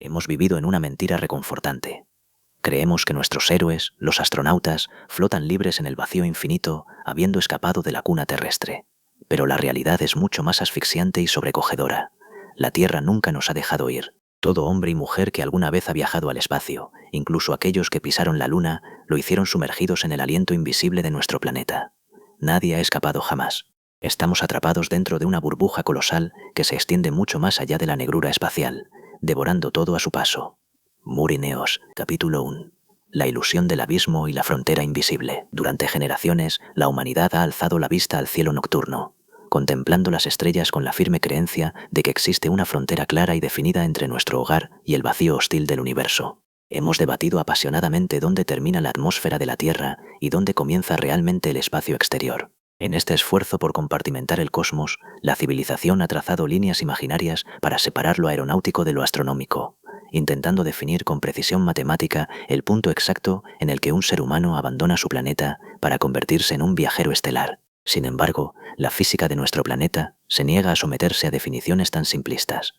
Hemos vivido en una mentira reconfortante. Creemos que nuestros héroes, los astronautas, flotan libres en el vacío infinito, habiendo escapado de la cuna terrestre. Pero la realidad es mucho más asfixiante y sobrecogedora. La Tierra nunca nos ha dejado ir. Todo hombre y mujer que alguna vez ha viajado al espacio, incluso aquellos que pisaron la Luna, lo hicieron sumergidos en el aliento invisible de nuestro planeta. Nadie ha escapado jamás. Estamos atrapados dentro de una burbuja colosal que se extiende mucho más allá de la negrura espacial, devorando todo a su paso. Murineos, capítulo 1. La ilusión del abismo y la frontera invisible. Durante generaciones, la humanidad ha alzado la vista al cielo nocturno, contemplando las estrellas con la firme creencia de que existe una frontera clara y definida entre nuestro hogar y el vacío hostil del universo. Hemos debatido apasionadamente dónde termina la atmósfera de la Tierra y dónde comienza realmente el espacio exterior. En este esfuerzo por compartimentar el cosmos, la civilización ha trazado líneas imaginarias para separar lo aeronáutico de lo astronómico, intentando definir con precisión matemática el punto exacto en el que un ser humano abandona su planeta para convertirse en un viajero estelar. Sin embargo, la física de nuestro planeta se niega a someterse a definiciones tan simplistas.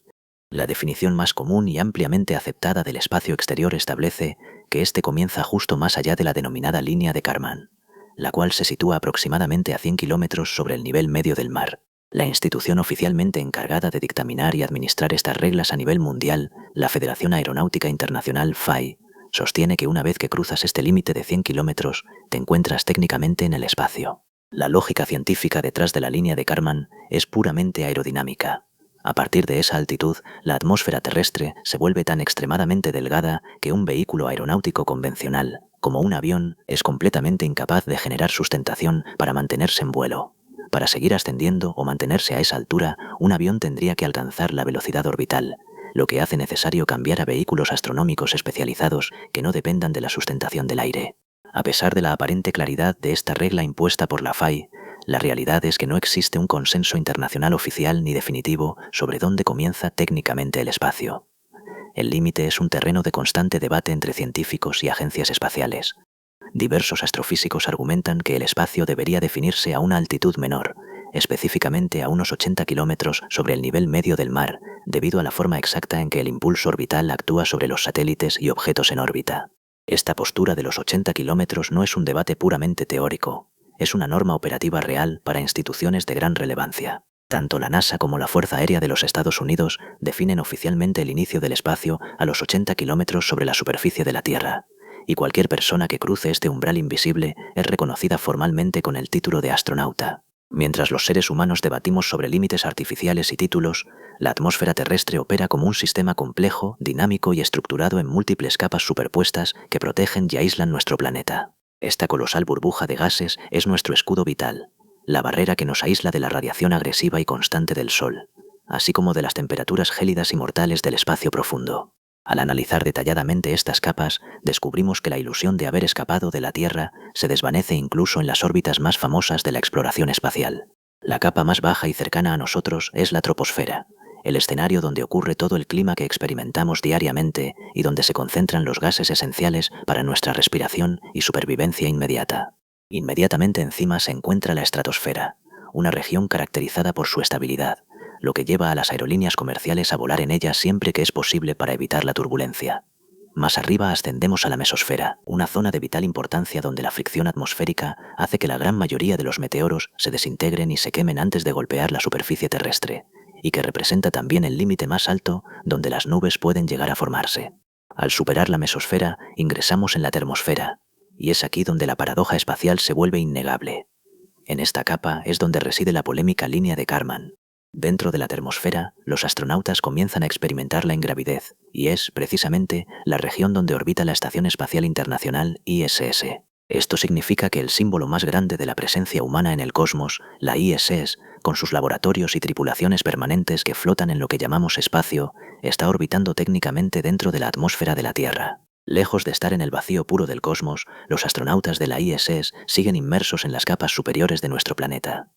La definición más común y ampliamente aceptada del espacio exterior establece que éste comienza justo más allá de la denominada línea de Kármán, la cual se sitúa aproximadamente a 100 kilómetros sobre el nivel medio del mar. La institución oficialmente encargada de dictaminar y administrar estas reglas a nivel mundial, la Federación Aeronáutica Internacional FAI, sostiene que una vez que cruzas este límite de 100 kilómetros, te encuentras técnicamente en el espacio. La lógica científica detrás de la línea de Kármán es puramente aerodinámica. A partir de esa altitud, la atmósfera terrestre se vuelve tan extremadamente delgada que un vehículo aeronáutico convencional, como un avión, es completamente incapaz de generar sustentación para mantenerse en vuelo. Para seguir ascendiendo o mantenerse a esa altura, un avión tendría que alcanzar la velocidad orbital, lo que hace necesario cambiar a vehículos astronómicos especializados que no dependan de la sustentación del aire. A pesar de la aparente claridad de esta regla impuesta por la FAI, la realidad es que no existe un consenso internacional oficial ni definitivo sobre dónde comienza técnicamente el espacio. El límite es un terreno de constante debate entre científicos y agencias espaciales. Diversos astrofísicos argumentan que el espacio debería definirse a una altitud menor, específicamente a unos 80 kilómetros sobre el nivel medio del mar, debido a la forma exacta en que el impulso orbital actúa sobre los satélites y objetos en órbita. Esta postura de los 80 kilómetros no es un debate puramente teórico, es una norma operativa real para instituciones de gran relevancia. Tanto la NASA como la Fuerza Aérea de los Estados Unidos definen oficialmente el inicio del espacio a los 80 kilómetros sobre la superficie de la Tierra, y cualquier persona que cruce este umbral invisible es reconocida formalmente con el título de astronauta. Mientras los seres humanos debatimos sobre límites artificiales y títulos, la atmósfera terrestre opera como un sistema complejo, dinámico y estructurado en múltiples capas superpuestas que protegen y aíslan nuestro planeta. Esta colosal burbuja de gases es nuestro escudo vital, la barrera que nos aísla de la radiación agresiva y constante del Sol, así como de las temperaturas gélidas y mortales del espacio profundo. Al analizar detalladamente estas capas, descubrimos que la ilusión de haber escapado de la Tierra se desvanece incluso en las órbitas más famosas de la exploración espacial. La capa más baja y cercana a nosotros es la troposfera, el escenario donde ocurre todo el clima que experimentamos diariamente y donde se concentran los gases esenciales para nuestra respiración y supervivencia inmediata. Inmediatamente encima se encuentra la estratosfera, una región caracterizada por su estabilidad, lo que lleva a las aerolíneas comerciales a volar en ella siempre que es posible para evitar la turbulencia. Más arriba ascendemos a la mesosfera, una zona de vital importancia donde la fricción atmosférica hace que la gran mayoría de los meteoros se desintegren y se quemen antes de golpear la superficie terrestre, y que representa también el límite más alto donde las nubes pueden llegar a formarse. Al superar la mesosfera, ingresamos en la termosfera, y es aquí donde la paradoja espacial se vuelve innegable. En esta capa es donde reside la polémica línea de Kármán. Dentro de la termosfera, los astronautas comienzan a experimentar la ingravidez, y es, precisamente, la región donde orbita la Estación Espacial Internacional ISS. Esto significa que el símbolo más grande de la presencia humana en el cosmos, la ISS, con sus laboratorios y tripulaciones permanentes que flotan en lo que llamamos espacio, está orbitando técnicamente dentro de la atmósfera de la Tierra. Lejos de estar en el vacío puro del cosmos, los astronautas de la ISS siguen inmersos en las capas superiores de nuestro planeta.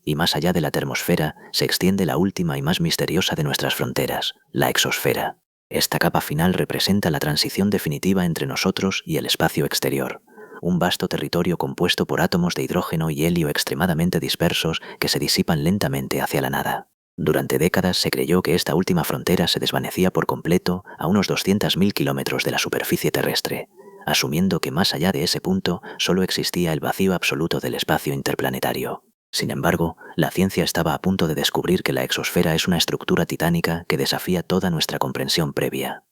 Y más allá de la termosfera se extiende la última y más misteriosa de nuestras fronteras, la exosfera. Esta capa final representa la transición definitiva entre nosotros y el espacio exterior, un vasto territorio compuesto por átomos de hidrógeno y helio extremadamente dispersos que se disipan lentamente hacia la nada. Durante décadas se creyó que esta última frontera se desvanecía por completo a unos 200.000 kilómetros de la superficie terrestre, asumiendo que más allá de ese punto solo existía el vacío absoluto del espacio interplanetario. Sin embargo, la ciencia estaba a punto de descubrir que la exosfera es una estructura titánica que desafía toda nuestra comprensión previa.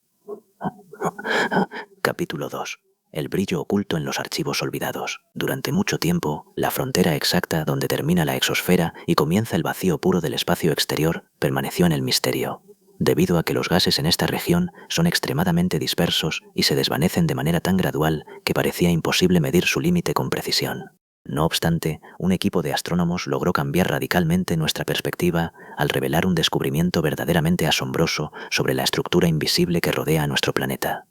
Capítulo 2. El brillo oculto en los archivos olvidados. Durante mucho tiempo, la frontera exacta donde termina la exosfera y comienza el vacío puro del espacio exterior permaneció en el misterio, debido a que los gases en esta región son extremadamente dispersos y se desvanecen de manera tan gradual que parecía imposible medir su límite con precisión. No obstante, un equipo de astrónomos logró cambiar radicalmente nuestra perspectiva al revelar un descubrimiento verdaderamente asombroso sobre la estructura invisible que rodea a nuestro planeta.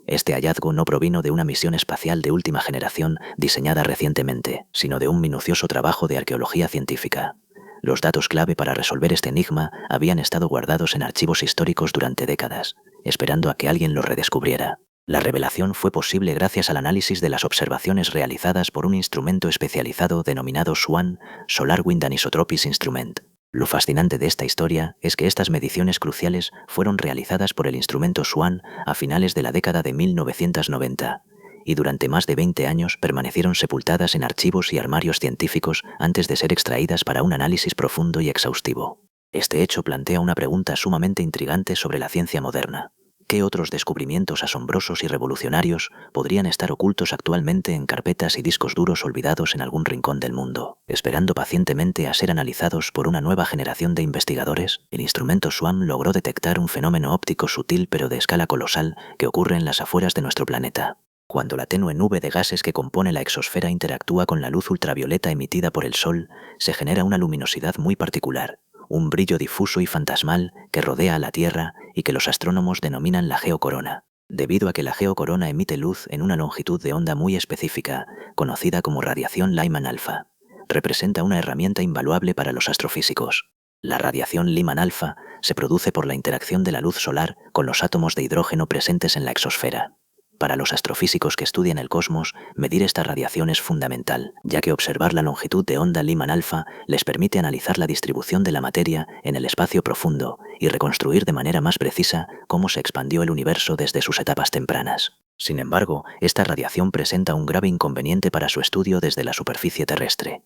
Este hallazgo no provino de una misión espacial de última generación diseñada recientemente, sino de un minucioso trabajo de arqueología científica. Los datos clave para resolver este enigma habían estado guardados en archivos históricos durante décadas, esperando a que alguien los redescubriera. La revelación fue posible gracias al análisis de las observaciones realizadas por un instrumento especializado denominado SWAN, Solar Wind Anisotropies Instrument. Lo fascinante de esta historia es que estas mediciones cruciales fueron realizadas por el instrumento SWAN a finales de la década de 1990, y durante más de 20 años permanecieron sepultadas en archivos y armarios científicos antes de ser extraídas para un análisis profundo y exhaustivo. Este hecho plantea una pregunta sumamente intrigante sobre la ciencia moderna. ¿Qué otros descubrimientos asombrosos y revolucionarios podrían estar ocultos actualmente en carpetas y discos duros olvidados en algún rincón del mundo, esperando pacientemente a ser analizados por una nueva generación de investigadores? El instrumento SWAN logró detectar un fenómeno óptico sutil pero de escala colosal que ocurre en las afueras de nuestro planeta. Cuando la tenue nube de gases que compone la exosfera interactúa con la luz ultravioleta emitida por el Sol, se genera una luminosidad muy particular, un brillo difuso y fantasmal que rodea a la Tierra y que los astrónomos denominan la geocorona, debido a que la geocorona emite luz en una longitud de onda muy específica, conocida como radiación Lyman alfa. Representa una herramienta invaluable para los astrofísicos. La radiación Lyman alfa se produce por la interacción de la luz solar con los átomos de hidrógeno presentes en la exosfera. Para los astrofísicos que estudian el cosmos, medir esta radiación es fundamental, ya que observar la longitud de onda Lyman alfa les permite analizar la distribución de la materia en el espacio profundo y reconstruir de manera más precisa cómo se expandió el universo desde sus etapas tempranas. Sin embargo, esta radiación presenta un grave inconveniente para su estudio desde la superficie terrestre.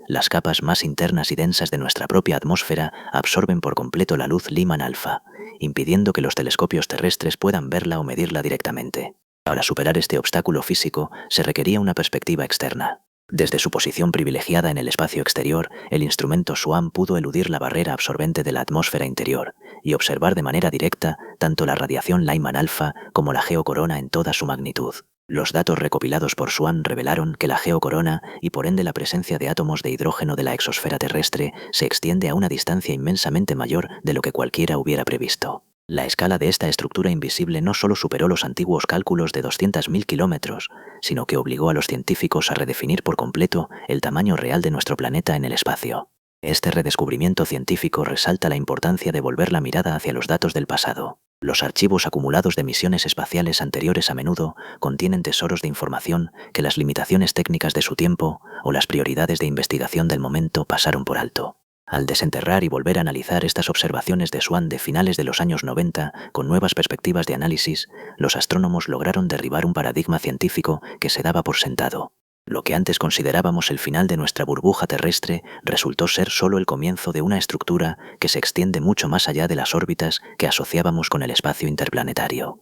Las capas más internas y densas de nuestra propia atmósfera absorben por completo la luz Lyman alfa, impidiendo que los telescopios terrestres puedan verla o medirla directamente. Para superar este obstáculo físico se requería una perspectiva externa. Desde su posición privilegiada en el espacio exterior, el instrumento SWAN pudo eludir la barrera absorbente de la atmósfera interior y observar de manera directa tanto la radiación Lyman alfa como la geocorona en toda su magnitud. Los datos recopilados por SWAN revelaron que la geocorona, y por ende la presencia de átomos de hidrógeno de la exosfera terrestre, se extiende a una distancia inmensamente mayor de lo que cualquiera hubiera previsto. La escala de esta estructura invisible no solo superó los antiguos cálculos de 200.000 kilómetros, sino que obligó a los científicos a redefinir por completo el tamaño real de nuestro planeta en el espacio. Este redescubrimiento científico resalta la importancia de volver la mirada hacia los datos del pasado. Los archivos acumulados de misiones espaciales anteriores a menudo contienen tesoros de información que las limitaciones técnicas de su tiempo o las prioridades de investigación del momento pasaron por alto. Al desenterrar y volver a analizar estas observaciones de SWAN de finales de los años 90 con nuevas perspectivas de análisis, los astrónomos lograron derribar un paradigma científico que se daba por sentado. Lo que antes considerábamos el final de nuestra burbuja terrestre resultó ser solo el comienzo de una estructura que se extiende mucho más allá de las órbitas que asociábamos con el espacio interplanetario.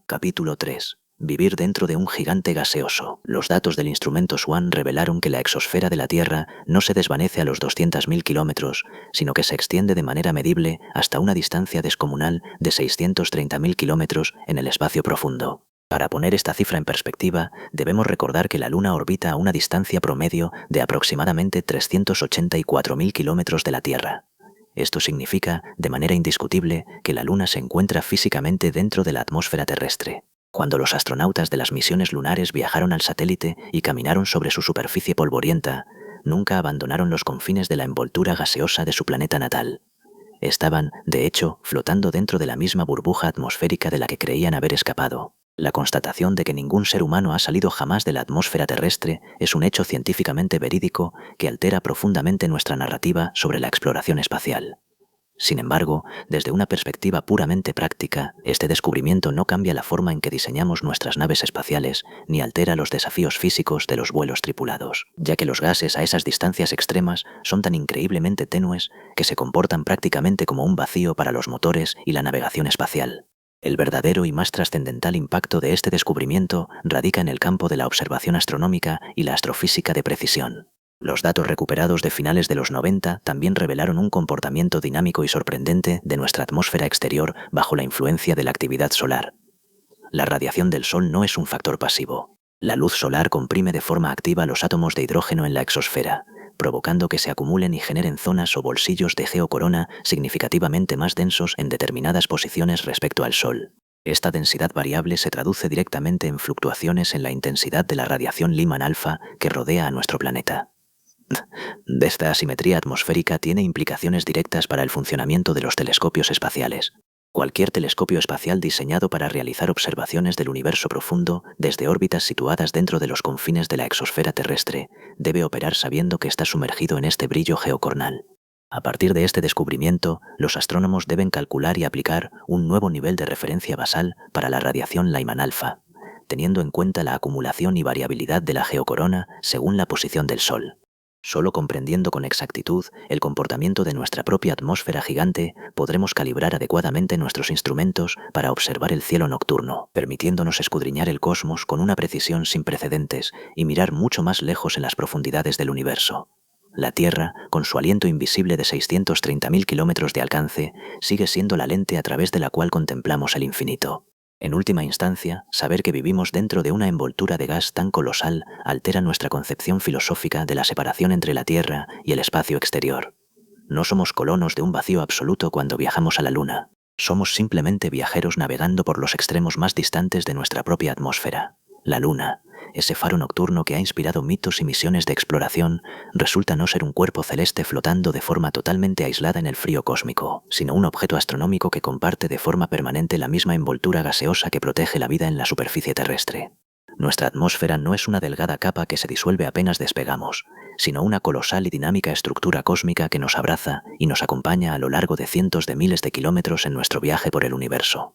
Capítulo 3. Vivir dentro de un gigante gaseoso. Los datos del instrumento SWAN revelaron que la exosfera de la Tierra no se desvanece a los 200.000 kilómetros, sino que se extiende de manera medible hasta una distancia descomunal de 630.000 kilómetros en el espacio profundo. Para poner esta cifra en perspectiva, debemos recordar que la Luna orbita a una distancia promedio de aproximadamente 384.000 kilómetros de la Tierra. Esto significa, de manera indiscutible, que la Luna se encuentra físicamente dentro de la atmósfera terrestre. Cuando los astronautas de las misiones lunares viajaron al satélite y caminaron sobre su superficie polvorienta, nunca abandonaron los confines de la envoltura gaseosa de su planeta natal. Estaban, de hecho, flotando dentro de la misma burbuja atmosférica de la que creían haber escapado. La constatación de que ningún ser humano ha salido jamás de la atmósfera terrestre es un hecho científicamente verídico que altera profundamente nuestra narrativa sobre la exploración espacial. Sin embargo, desde una perspectiva puramente práctica, este descubrimiento no cambia la forma en que diseñamos nuestras naves espaciales ni altera los desafíos físicos de los vuelos tripulados, ya que los gases a esas distancias extremas son tan increíblemente tenues que se comportan prácticamente como un vacío para los motores y la navegación espacial. El verdadero y más trascendental impacto de este descubrimiento radica en el campo de la observación astronómica y la astrofísica de precisión. Los datos recuperados de finales de los 90 también revelaron un comportamiento dinámico y sorprendente de nuestra atmósfera exterior bajo la influencia de la actividad solar. La radiación del Sol no es un factor pasivo. La luz solar comprime de forma activa los átomos de hidrógeno en la exosfera, provocando que se acumulen y generen zonas o bolsillos de geocorona significativamente más densos en determinadas posiciones respecto al Sol. Esta densidad variable se traduce directamente en fluctuaciones en la intensidad de la radiación Lyman alfa que rodea a nuestro planeta. Esta asimetría atmosférica tiene implicaciones directas para el funcionamiento de los telescopios espaciales. Cualquier telescopio espacial diseñado para realizar observaciones del universo profundo desde órbitas situadas dentro de los confines de la exosfera terrestre debe operar sabiendo que está sumergido en este brillo geocornal. A partir de este descubrimiento, los astrónomos deben calcular y aplicar un nuevo nivel de referencia basal para la radiación Lyman alfa, teniendo en cuenta la acumulación y variabilidad de la geocorona según la posición del Sol. Solo comprendiendo con exactitud el comportamiento de nuestra propia atmósfera gigante, podremos calibrar adecuadamente nuestros instrumentos para observar el cielo nocturno, permitiéndonos escudriñar el cosmos con una precisión sin precedentes y mirar mucho más lejos en las profundidades del universo. La Tierra, con su aliento invisible de 630.000 kilómetros de alcance, sigue siendo la lente a través de la cual contemplamos el infinito. En última instancia, saber que vivimos dentro de una envoltura de gas tan colosal altera nuestra concepción filosófica de la separación entre la Tierra y el espacio exterior. No somos colonos de un vacío absoluto cuando viajamos a la Luna. Somos simplemente viajeros navegando por los extremos más distantes de nuestra propia atmósfera. La Luna, ese faro nocturno que ha inspirado mitos y misiones de exploración, resulta no ser un cuerpo celeste flotando de forma totalmente aislada en el frío cósmico, sino un objeto astronómico que comparte de forma permanente la misma envoltura gaseosa que protege la vida en la superficie terrestre. Nuestra atmósfera no es una delgada capa que se disuelve apenas despegamos, sino una colosal y dinámica estructura cósmica que nos abraza y nos acompaña a lo largo de cientos de miles de kilómetros en nuestro viaje por el universo.